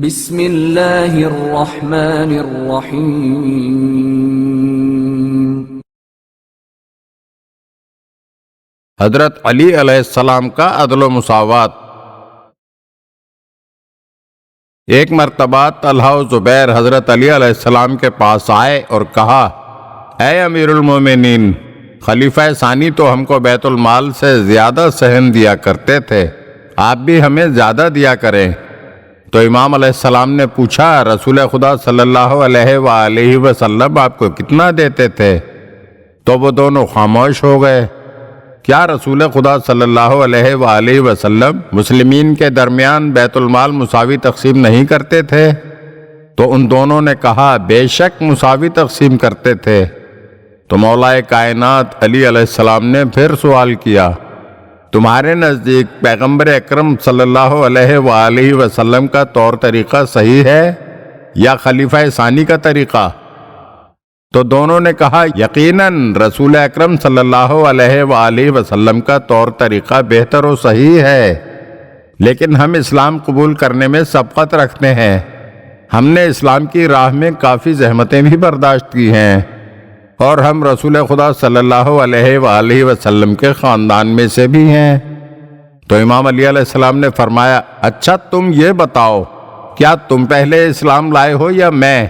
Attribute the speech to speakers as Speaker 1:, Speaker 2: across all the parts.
Speaker 1: بسم اللہ الرحمن الرحیم۔
Speaker 2: حضرت علی علیہ السلام کا عدل و مساوات۔ ایک مرتبہ طلحہ و زبیر حضرت علی علیہ السلام کے پاس آئے اور کہا، اے امیر المومنین، خلیفہ ثانی تو ہم کو بیت المال سے زیادہ سہم دیا کرتے تھے، آپ بھی ہمیں زیادہ دیا کریں۔ تو امام علیہ السلام نے پوچھا، رسول خدا صلی اللہ علیہ وآلہ وسلم آپ کو کتنا دیتے تھے؟ تو وہ دونوں خاموش ہو گئے۔ کیا رسول خدا صلی اللہ علیہ وآلہ وسلم مسلمین کے درمیان بیت المال مساوی تقسیم نہیں کرتے تھے؟ تو ان دونوں نے کہا، بے شک مساوی تقسیم کرتے تھے۔ تو مولا کائنات علی علیہ السلام نے پھر سوال کیا، تمہارے نزدیک پیغمبر اکرم صلی اللہ علیہ وآلہ وسلم کا طور طریقہ صحیح ہے یا خلیفہ ثانی کا طریقہ؟ تو دونوں نے کہا، یقیناً رسول اکرم صلی اللہ علیہ وآلہ وسلم کا طور طریقہ بہتر و صحیح ہے، لیکن ہم اسلام قبول کرنے میں سبقت رکھتے ہیں۔ ہم نے اسلام کی راہ میں کافی زحمتیں بھی برداشت کی ہیں، اور ہم رسول خدا صلی اللہ علیہ وآلہ وسلم کے خاندان میں سے بھی ہیں۔ تو امام علی علیہ السلام نے فرمایا، اچھا تم یہ بتاؤ، کیا تم پہلے اسلام لائے ہو یا میں؟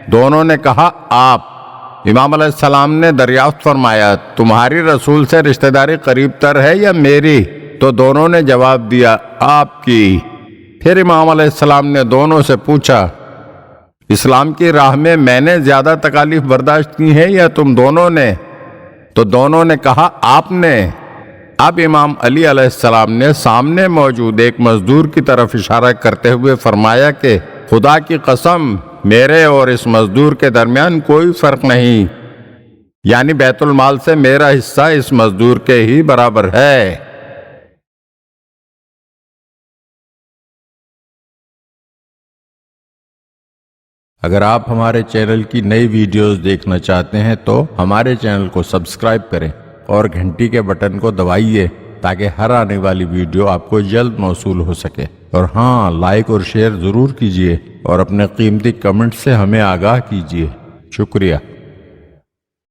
Speaker 2: دونوں نے کہا، آپ۔ امام علیہ السلام نے دریافت فرمایا، تمہاری رسول سے رشتہ داری قریب تر ہے یا میری؟ تو دونوں نے جواب دیا، آپ کی۔ پھر امام علیہ السلام نے دونوں سے پوچھا، اسلام کی راہ میں نے زیادہ تکالیف برداشت کی ہیں یا تم دونوں نے؟ تو دونوں نے کہا، آپ نے۔ اب امام علی علیہ السلام نے سامنے موجود ایک مزدور کی طرف اشارہ کرتے ہوئے فرمایا کہ خدا کی قسم، میرے اور اس مزدور کے درمیان کوئی فرق نہیں، یعنی بیت المال سے میرا حصہ اس مزدور کے ہی برابر ہے۔ اگر آپ ہمارے چینل کی نئی ویڈیوز دیکھنا چاہتے ہیں تو ہمارے چینل کو سبسکرائب کریں اور گھنٹی کے بٹن کو دبائیے تاکہ ہر آنے والی ویڈیو آپ کو جلد موصول ہو سکے۔ اور ہاں، لائک اور شیئر ضرور کیجیے اور اپنے قیمتی کمنٹ سے ہمیں آگاہ کیجیے۔ شکریہ۔